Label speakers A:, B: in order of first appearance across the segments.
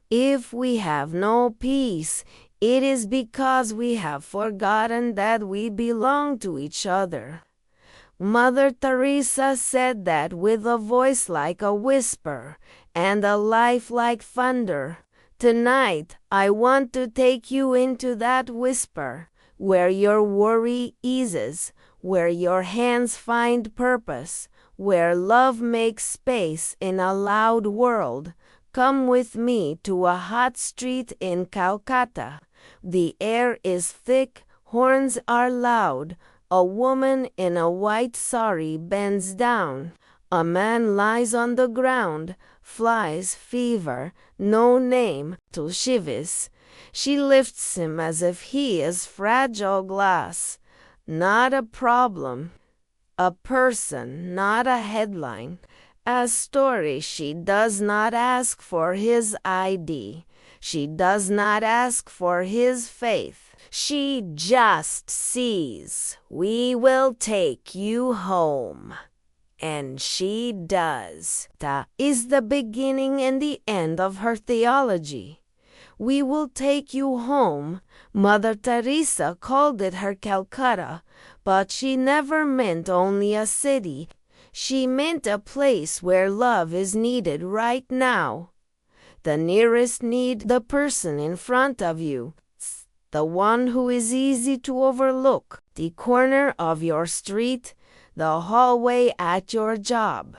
A: If we have no peace, it is because we have forgotten that we belong to each other. Mother Teresa said that with a voice like a whisper and a life like thunder. Tonight, I want to take you into that whisper, where your worry eases, where your hands find purpose, where love makes space in a loud world. Come with me to a hot street in Calcutta. The air is thick, horns are loud. A woman in a white sari bends down. A man lies on the ground, flies, fever, no name, to Shivis. She lifts him as if he is fragile glass. Not a problem, a person, not a headline. A story. She does not ask for his ID. She does not ask for his faith. She just sees, we will take you home. And she does. That is the beginning and the end of her theology. We will take you home. Mother Teresa called it her Calcutta, but she never meant only a city. She meant a place where love is needed right now. The nearest need, the person in front of you, the one who is easy to overlook, the corner of your street, the hallway at your job,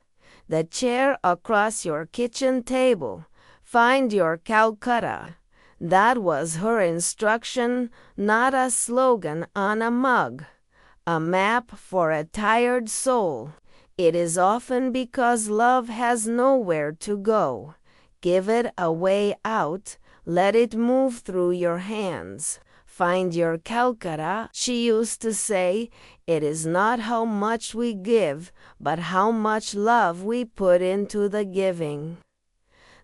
A: the chair across your kitchen table. Find your Calcutta. That was her instruction, not a slogan on a mug. A map for a tired soul. It is often because love has nowhere to go. Give it a way out. Let it move through your hands. Find your Calcutta, she used to say. It is not how much we give, but how much love we put into the giving.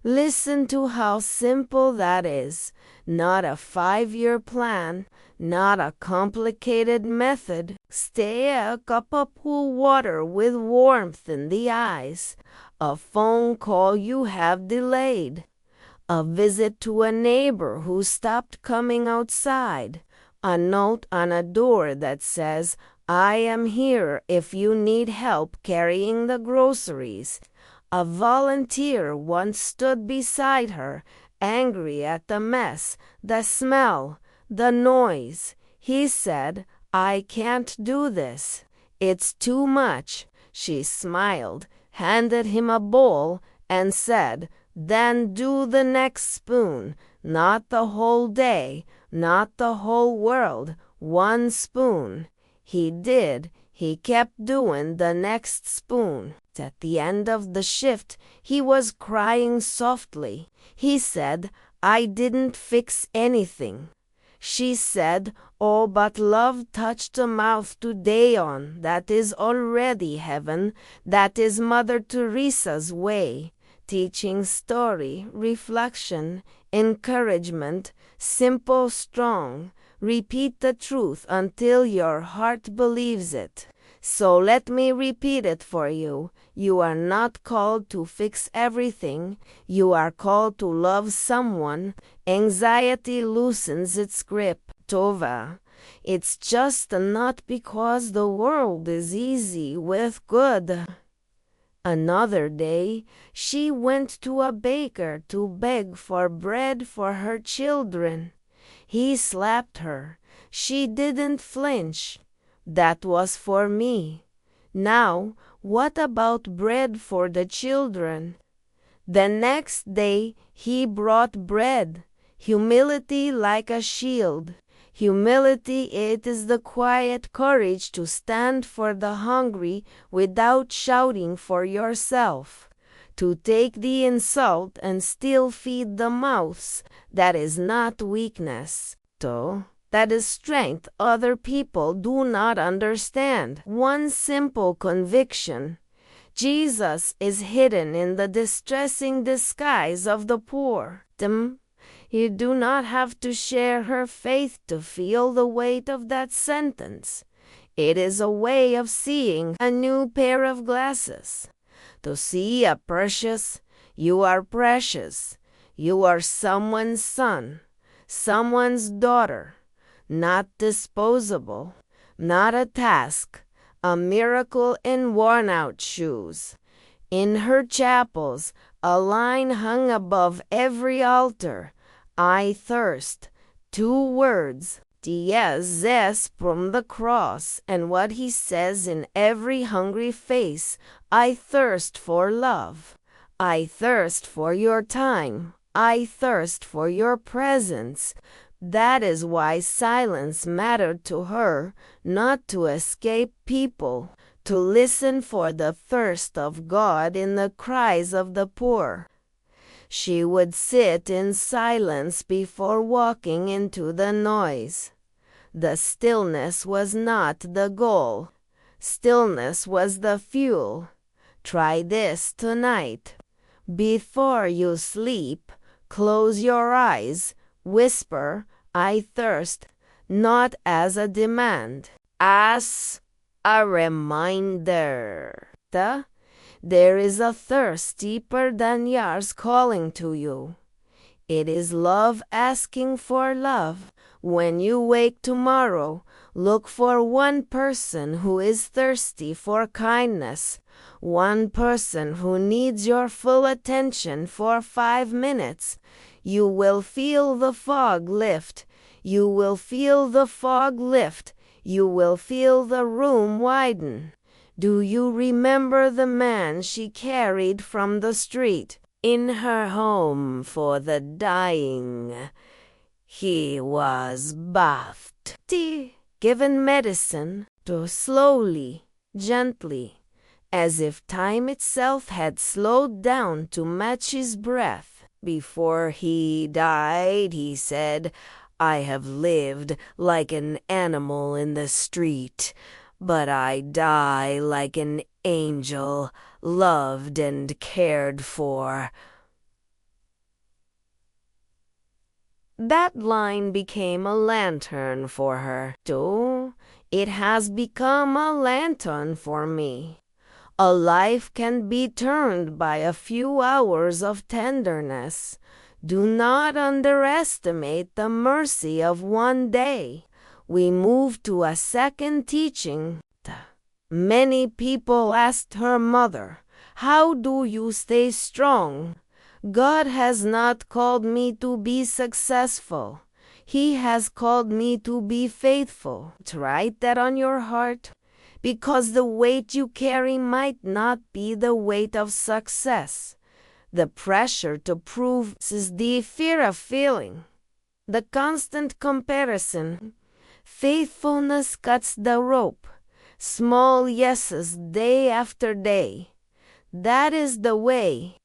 A: Listen to how simple that is. Not a 5-year plan, not a complicated method. Stay a cup of cool water with warmth in the eyes. A phone call you have delayed. A visit to a neighbor who stopped coming outside. A note on a door that says, I am here if you need help carrying the groceries. A volunteer once stood beside her, angry at the mess, the smell, the noise. He said, I can't do this. It's too much. She smiled, handed him a bowl, and said, then do the next spoon. Not the whole day, not the whole world, one spoon. He did. He kept doing the next spoon. At the end of the shift, he was crying softly. He said, I didn't fix anything. She said, oh, but love touched a mouth today on. That is already heaven. That is Mother Teresa's way. Teaching story, reflection, encouragement, simple, strong. Repeat the truth until your heart believes it. So let me repeat it for you. You are not called to fix everything. You are called to love someone. Anxiety loosens its grip. Tova. It's just not because the world is easy with good. Another day, she went to a baker to beg for bread for her children. He slapped her. She didn't flinch. That was for me. Now, what about bread for the children? The next day, he brought bread. Humility like a shield. Humility, it is the quiet courage to stand for the hungry without shouting for yourself. To take the insult and still feed the mouths, that is not weakness. That is strength other people do not understand. One simple conviction. Jesus is hidden in the distressing disguise of the poor. You do not have to share her faith to feel the weight of that sentence. It is a way of seeing a new pair of glasses. To see a precious, you are precious. You are someone's son, someone's daughter, not disposable, not a task, a miracle in worn-out shoes. In her chapels, a line hung above every altar, I thirst. 2 words, Jesus from the cross, and what he says in every hungry face, I thirst for love. I thirst for your time. I thirst for your presence. That is why silence mattered to her, not to escape people, to listen for the thirst of God in the cries of the poor. She would sit in silence before walking into the noise. The stillness was not the goal. Stillness was the fuel. Try this tonight. Before you sleep, close your eyes, whisper, I thirst, not as a demand, as a reminder. There is a thirst deeper than yours calling to you. It is love asking for love. When you wake tomorrow, look for one person who is thirsty for kindness, one person who needs your full attention for 5 minutes. You will feel the fog lift. You will feel the fog lift. You will feel the room widen. Do you remember the man she carried from the street in her home for the dying? He was bathed, given medicine, to slowly, gently, as if time itself had slowed down to match his breath. Before he died, he said, I have lived like an animal in the street, but I die like an angel, loved and cared for. That line became a lantern for her, too. It has become a lantern for me. A life can be turned by a few hours of tenderness. Do not underestimate the mercy of one day. We move to a second teaching. Many people asked her mother, how do you stay strong? God has not called me to be successful. He has called me to be faithful. Write that on your heart, because the weight you carry might not be the weight of success. The pressure to prove is the fear of failing, the constant comparison. Faithfulness cuts the rope. Small yeses day after day. That is the way.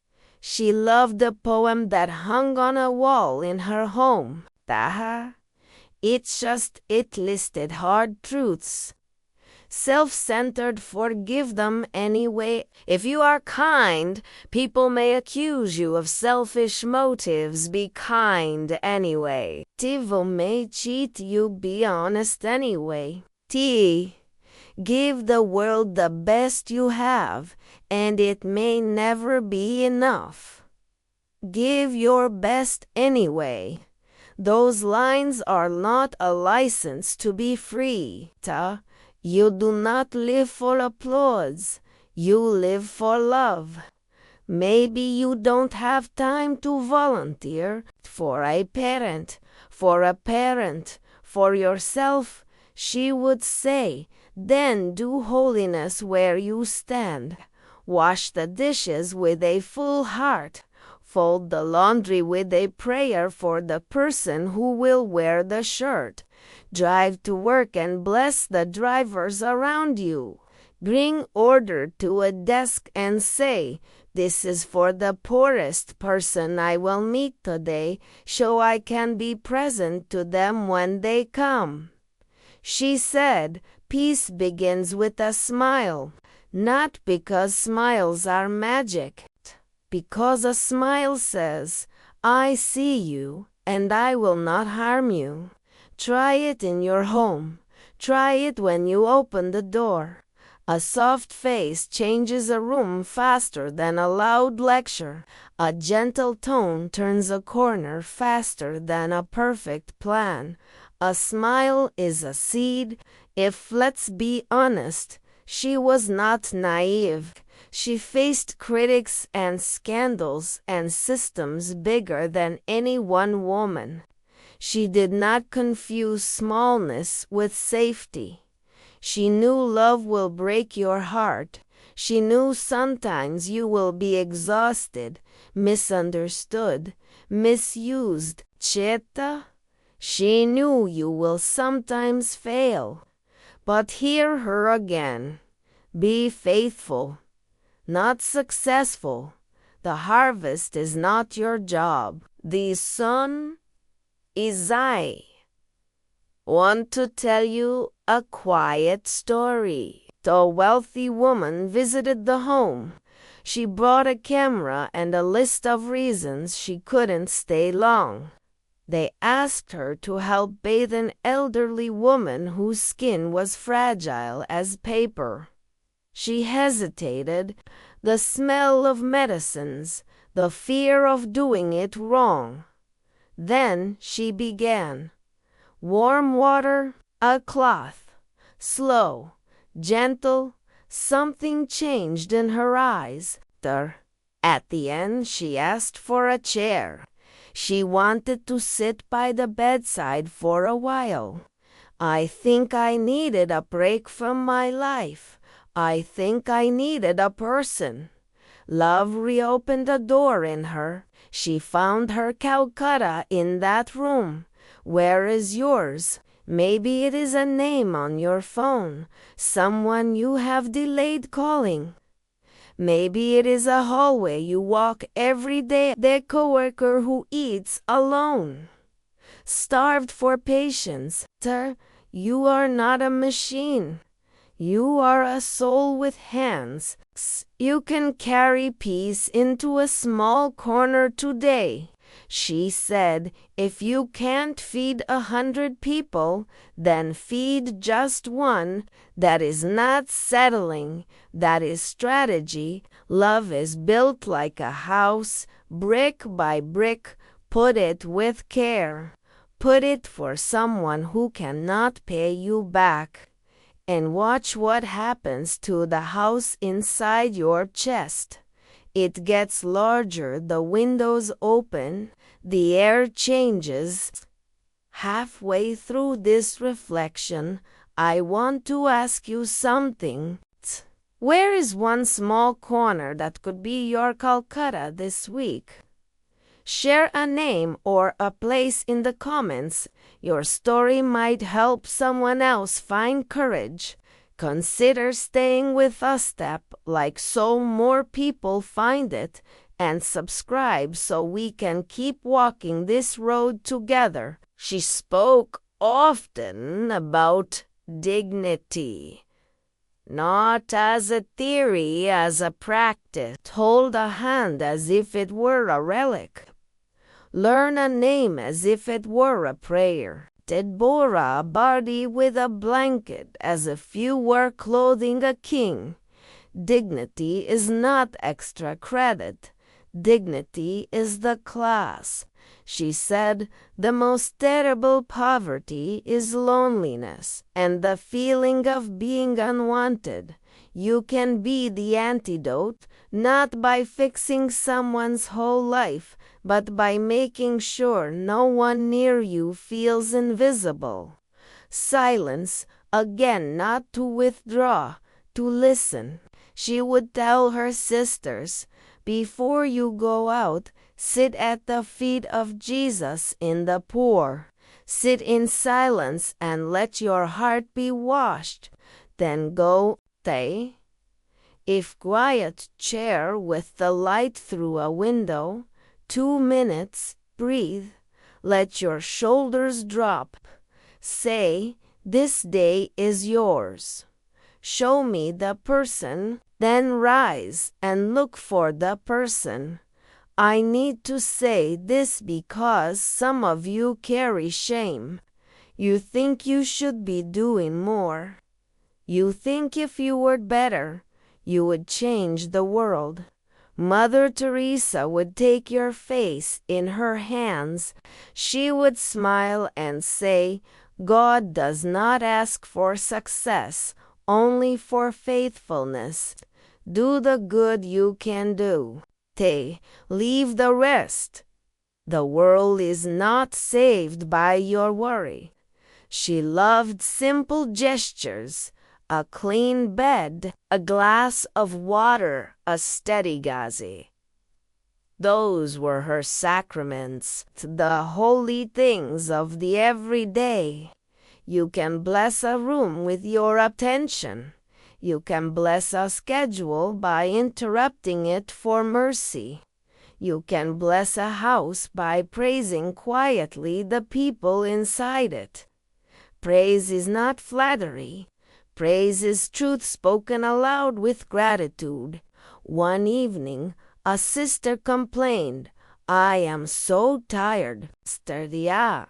A: She loved the poem that hung on a wall in her home. It listed hard truths. Self-centered, forgive them anyway. If you are kind, people may accuse you of selfish motives. Be kind anyway. People may cheat you. Be honest anyway. Give the world the best you have, and it may never be enough. Give your best anyway. Those lines are not a license to be free. You do not live for applause. You live for love. Maybe you don't have time to volunteer for a parent, for yourself. She would say, then do holiness where you stand. Wash the dishes with a full heart. Fold the laundry with a prayer for the person who will wear the shirt. Drive to work and bless the drivers around you. Bring order to a desk and say, this is for the poorest person I will meet today, so I can be present to them when they come. She said, peace begins with a smile, not because smiles are magic, because a smile says, I see you and I will not harm you. Try it in your home. Try it when you open the door. A soft face changes a room faster than a loud lecture. A gentle tone turns a corner faster than a perfect plan. A smile is a seed. If, let's be honest, she was not naive. She faced critics and scandals and systems bigger than any one woman. She did not confuse smallness with safety. She knew love will break your heart. She knew sometimes you will be exhausted, misunderstood, misused. Cheta? She knew you will sometimes fail. But hear her again. Be faithful, not successful. The harvest is not your job. The sun is I want to tell you a quiet story. A wealthy woman visited the home. She brought a camera and a list of reasons she couldn't stay long. They asked her to help bathe an elderly woman whose skin was fragile as paper. She hesitated. The smell of medicines, the fear of doing it wrong. Then she began. Warm water, a cloth. Slow, gentle, something changed in her eyes. At the end, she asked for a chair. She wanted to sit by the bedside for a while. I think I needed a break from my life. I think I needed a person. Love reopened a door in her. She found her Calcutta in that room. Where is yours? Maybe it is a name on your phone, someone you have delayed calling. Maybe it is a hallway you walk every day, the coworker who eats alone. Starved for patience. You are not a machine. You are a soul with hands. You can carry peace into a small corner today. She said, if you can't feed 100 people, then feed just one. That is not settling. That is strategy. Love is built like a house, brick by brick. Put it with care. Put it for someone who cannot pay you back. And watch what happens to the house inside your chest. It gets larger, the windows open, the air changes. Halfway through this reflection, I want to ask you something. Where is one small corner that could be your Calcutta this week? Share a name or a place in the comments. Your story might help someone else find courage. Consider staying with us step like so more people find it, and subscribe so we can keep walking this road together. She spoke often about dignity, not as a theory, as a practice. Hold a hand as if it were a relic. Learn a name as if it were a prayer. Bora a body with a blanket as if you were clothing a king. Dignity is not extra credit. Dignity is the class. She said, the most terrible poverty is loneliness and the feeling of being unwanted. You can be the antidote, not by fixing someone's whole life, but by making sure no one near you feels invisible. Silence, again, not to withdraw, to listen. She would tell her sisters, before you go out, sit at the feet of Jesus in the poor. Sit in silence and let your heart be washed. Then go, stay. If quiet chair with the light through a window, 2 minutes, breathe, let your shoulders drop. Say, this day is yours. Show me the person, then rise and look for the person. I need to say this because some of you carry shame. You think you should be doing more. You think if you were better, you would change the world. Mother Teresa would take your face in her hands. She would smile and say, God does not ask for success, only for faithfulness. Do the good you can do. Leave the rest. The world is not saved by your worry. She loved simple gestures, a clean bed, a glass of water, a steady gazi. Those were her sacraments, the holy things of the everyday. You can bless a room with your attention. You can bless a schedule by interrupting it for mercy. You can bless a house by praising quietly the people inside it. Praise is not flattery. Praise is truth spoken aloud with gratitude. One evening, a sister complained, I am so tired, Sturdia.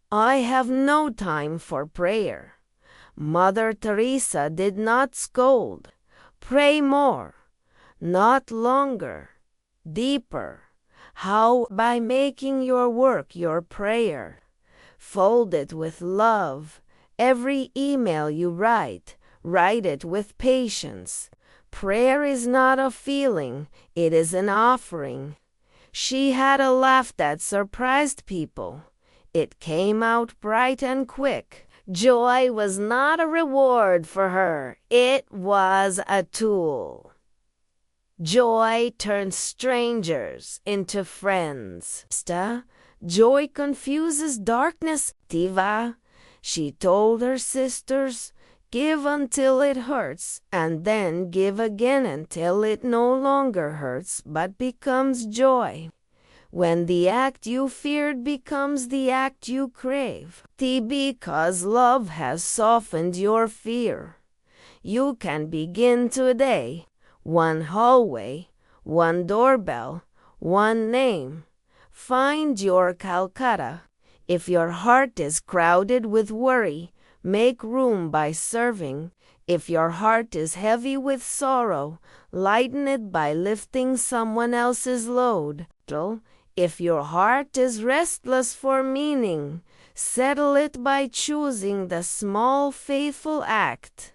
A: I have no time for prayer. Mother Teresa did not scold. Pray more, not longer, deeper. How? By making your work your prayer. Fold it with love. Every email you write it with patience. Prayer is not a feeling, it is an offering. She had a laugh that surprised people. It came out bright and quick. Joy was not a reward for her, it was a tool. Joy turns strangers into friends. Joy confuses darkness. Tiva, she told her sisters, give until it hurts, and then give again until it no longer hurts, but becomes joy. When the act you feared becomes the act you crave. Because love has softened your fear. You can begin today. One hallway, one doorbell, one name. Find your Calcutta. If your heart is crowded with worry, make room by serving. If your heart is heavy with sorrow, lighten it by lifting someone else's load. If your heart is restless for meaning, settle it by choosing the small faithful act.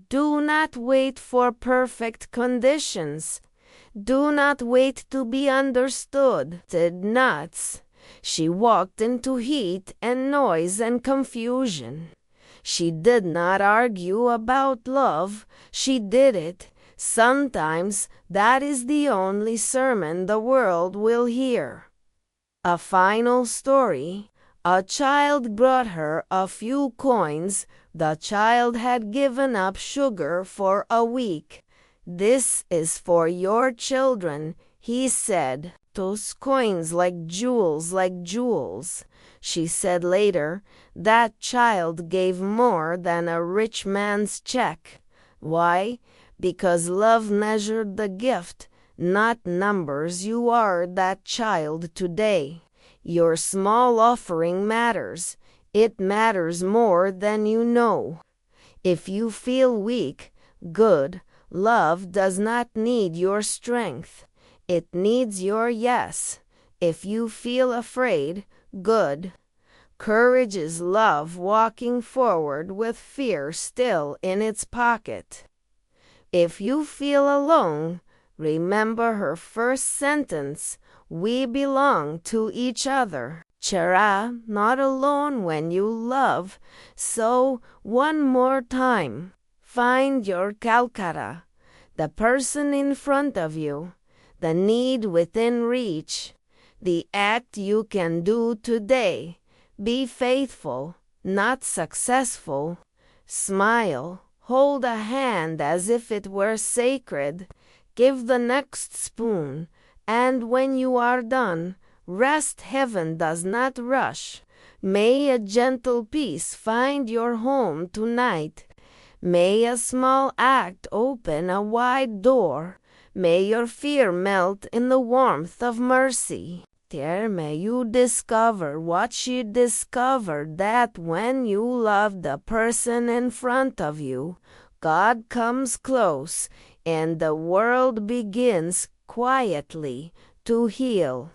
A: Do not wait for perfect conditions. Do not wait to be understood. Said nuts. She walked into heat and noise and confusion. She did not argue about love. She did it. Sometimes that is the only sermon the world will hear. A final story. A child brought her a few coins. The child had given up sugar for a week. This is for your children, he said. Those coins like jewels. She said later, that child gave more than a rich man's check. Why? Because love measured the gift, not numbers. You are that child today. Your small offering matters. It matters more than you know. If you feel weak, good. Love does not need your strength. It needs your yes. If you feel afraid, good. Courage is love walking forward with fear still in its pocket. If you feel alone, remember her first sentence, we belong to each other. Chera, not alone when you love. So, one more time, find your Calcutta, the person in front of you, the need within reach, the act you can do today. Be faithful, not successful. Smile. Hold a hand as if it were sacred. Give the next spoon, and when you are done, rest. Heaven does not rush. May a gentle peace find your home tonight. May a small act open a wide door. May your fear melt in the warmth of mercy. there may you discover what she discovered, that when you love the person in front of you, God comes close and the world begins quietly to heal.